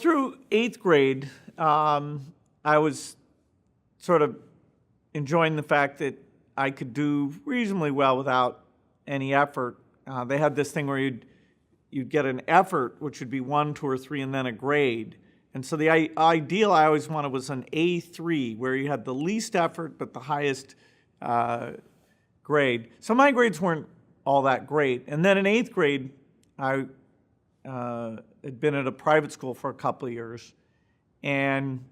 through 8th grade, I was sort of enjoying the fact that I could do reasonably well without any effort. They had this thing where you'd get an effort, which would be 1, 2, or 3, and then a grade. And so the ideal I always wanted was an A3, where you had the least effort but the highest grade. So my grades weren't all that great. And then in 8th grade, I had been at a private school for a couple of years and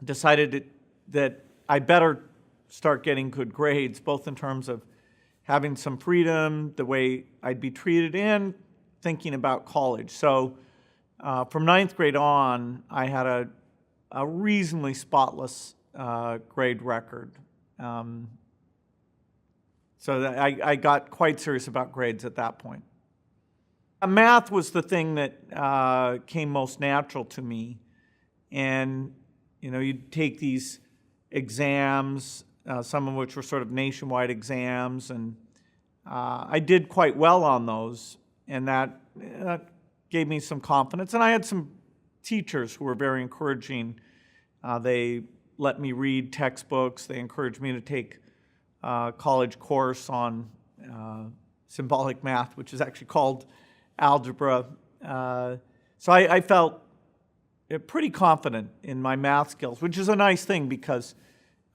decided that I better start getting good grades, both in terms of having some freedom, the way I'd be treated, and thinking about college. So from 9th grade on, I had a reasonably spotless grade record. So that I got quite serious about grades at that point. Math was the thing that came most natural to me. And, you'd take these exams, some of which were sort of nationwide exams, and I did quite well on those, and that gave me some confidence. And I had some teachers who were very encouraging. They let me read textbooks. They encouraged me to take a college course on symbolic math, which is actually called algebra. So I felt pretty confident in my math skills, which is a nice thing because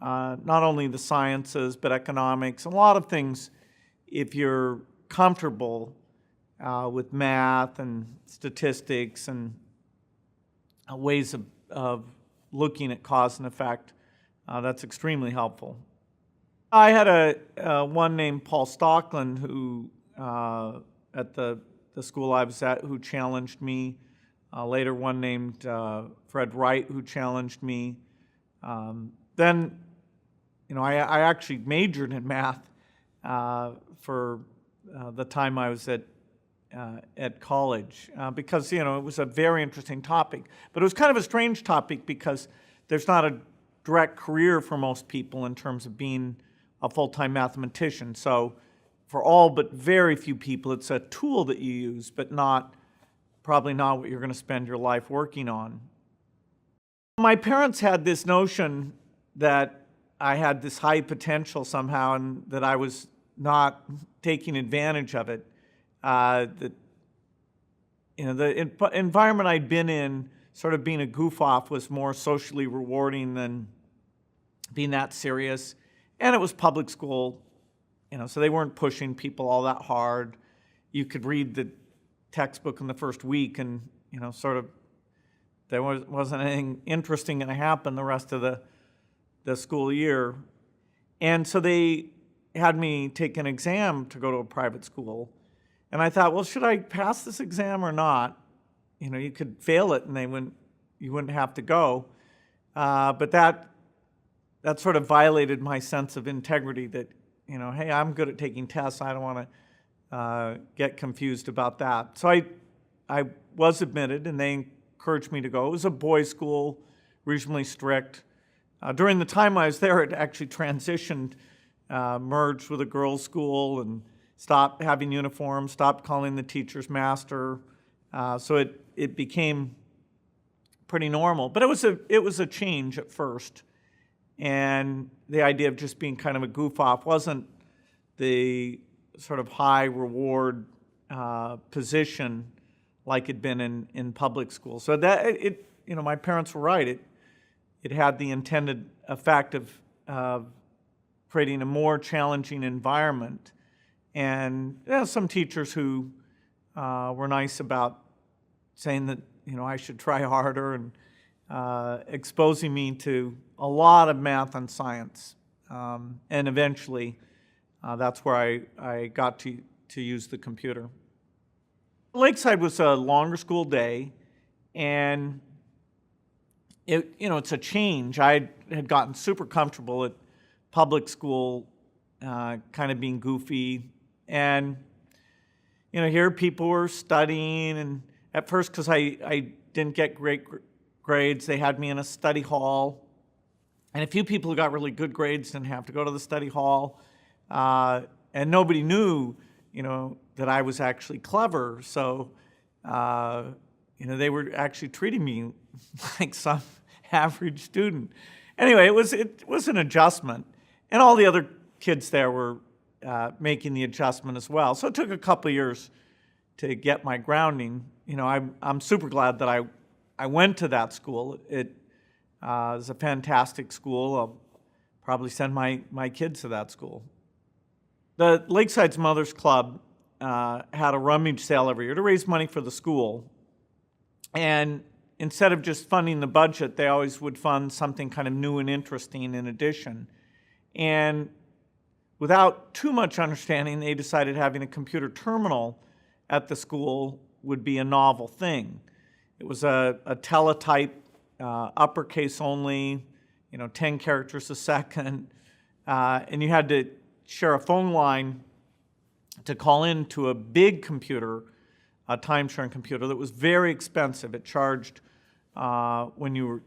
not only the sciences, but economics, a lot of things, if you're comfortable with math and statistics and ways of looking at cause and effect, that's extremely helpful. I had a one named Paul Stockland who, at the school I was at, who challenged me. Later, one named Fred Wright, who challenged me. Then, I actually majored in math for the time I was at college because, it was a very interesting topic. But it was kind of a strange topic because there's not a direct career for most people in terms of being a full-time mathematician. So for all but very few people, it's a tool that you use, but probably not what you're going to spend your life working on. My parents had this notion that I had this high potential somehow and that I was not taking advantage of it. The environment I'd been in, sort of being a goof-off, was more socially rewarding than being that serious. And it was public school, so they weren't pushing people all that hard. You could read the textbook in the first week and, sort of there wasn't anything interesting going to happen the rest of the school year. And so they had me take an exam to go to a private school. And I thought, well, should I pass this exam or not? You could fail it and you wouldn't have to go. But that sort of violated my sense of integrity that, hey, I'm good at taking tests. I don't want to get confused about that. So I was admitted, and they encouraged me to go. It was a boys' school, reasonably strict. During the time I was there, it actually transitioned, merged with a girls' school, and stopped having uniforms, stopped calling the teachers master. So it became pretty normal. But it was a change at first. And the idea of just being kind of a goof-off wasn't the sort of high reward position like it'd been in public school. So that my parents were right. It had the intended effect of creating a more challenging environment. And some teachers who were nice about saying that I should try harder and exposing me to a lot of math and science. And eventually, that's where I got to use the computer. Lakeside was a longer school day, and it's a change. I had gotten super comfortable at public school, kind of being goofy, and here people were studying, and at first, because I didn't get great grades, they had me in a study hall. And a few people who got really good grades didn't have to go to the study hall. And nobody knew, that I was actually clever. So, they were actually treating me like some average student. Anyway, it was an adjustment, and all the other kids there were making the adjustment as well. So it took a couple of years to get my grounding. I'm super glad that I went to that school. It was a fantastic school. I'll probably send my kids to that school. The Lakeside's Mothers Club had a rummage sale every year to raise money for the school. And instead of just funding the budget, they always would fund something kind of new and interesting in addition. And without too much understanding, they decided having a computer terminal at the school would be a novel thing. It was a teletype, uppercase only, 10 characters a second, and you had to share a phone line to call into a big computer, a time-sharing computer that was very expensive. It charged when you were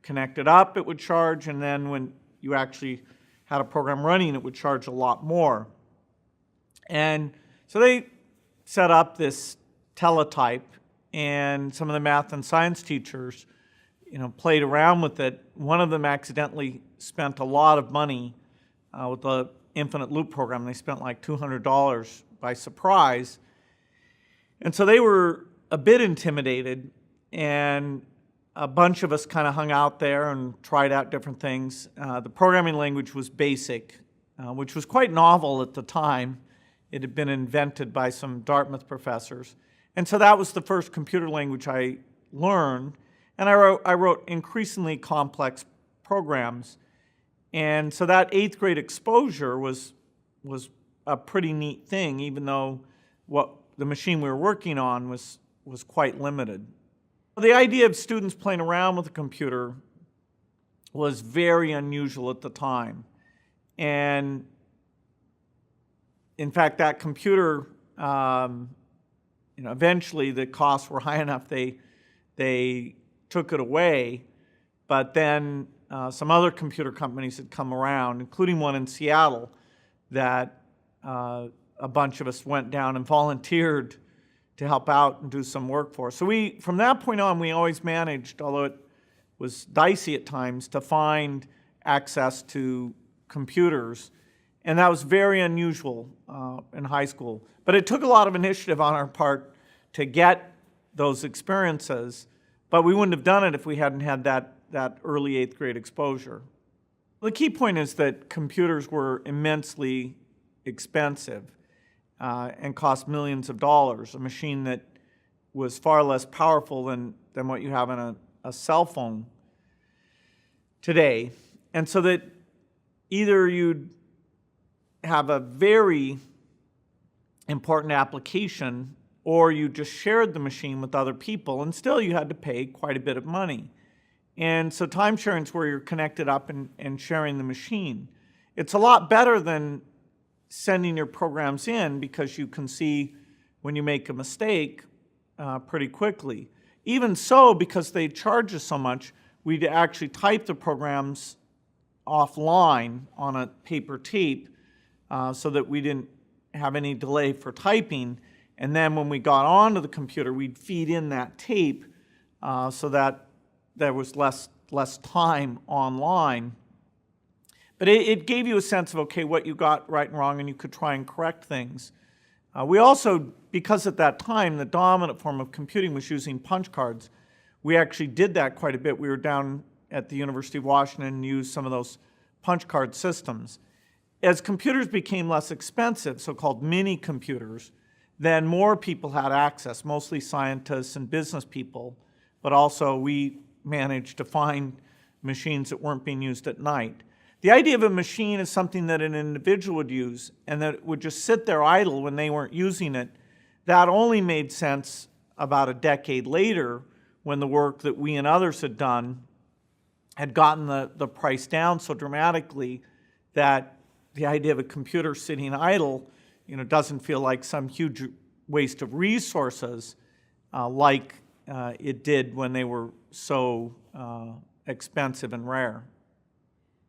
connected up, it would charge, and then when you actually had a program running, it would charge a lot more. And so they set up this teletype, and some of the math and science teachers, played around with it. One of them accidentally spent a lot of money with the infinite loop program. They spent like $200 by surprise. And so they were a bit intimidated, and a bunch of us kind of hung out there and tried out different things. The programming language was BASIC, which was quite novel at the time. It had been invented by some Dartmouth professors. And so that was the first computer language I learned. And I wrote increasingly complex programs. And so that 8th grade exposure was a pretty neat thing, even though what the machine we were working on was quite limited. The idea of students playing around with a computer was very unusual at the time. And in fact, that computer, eventually the costs were high enough they took it away, but then some other computer companies had come around, including one in Seattle, that a bunch of us went down and volunteered to help out and do some work for us. So from that point on, we always managed, although it was dicey at times, to find access to computers. And that was very unusual in high school. But it took a lot of initiative on our part to get those experiences, but we wouldn't have done it if we hadn't had that early 8th grade exposure. The key point is that computers were immensely expensive and cost millions of dollars, a machine that was far less powerful than what you have in a cell phone today. And so that either you'd have a very important application, or you just shared the machine with other people, and still you had to pay quite a bit of money. And so time sharing is where you're connected up and sharing the machine. It's a lot better than sending your programs in, because you can see when you make a mistake pretty quickly. Even so, because they charge us so much, we'd actually type the programs offline on a paper tape so that we didn't have any delay for typing. And then when we got onto the computer, we'd feed in that tape so that there was less time online. But it gave you a sense of, okay, what you got right and wrong, and you could try and correct things. We also, because at that time, the dominant form of computing was using punch cards, we actually did that quite a bit. We were down at the University of Washington and used some of those punch card systems. As computers became less expensive, so-called mini computers, then more people had access, mostly scientists and business people, but also we managed to find machines that weren't being used at night. The idea of a machine is something that an individual would use and that would just sit there idle when they weren't using it. That only made sense about a decade later, when the work that we and others had done had gotten the price down so dramatically that the idea of a computer sitting idle doesn't feel like some huge waste of resources like it did when they were so expensive and rare.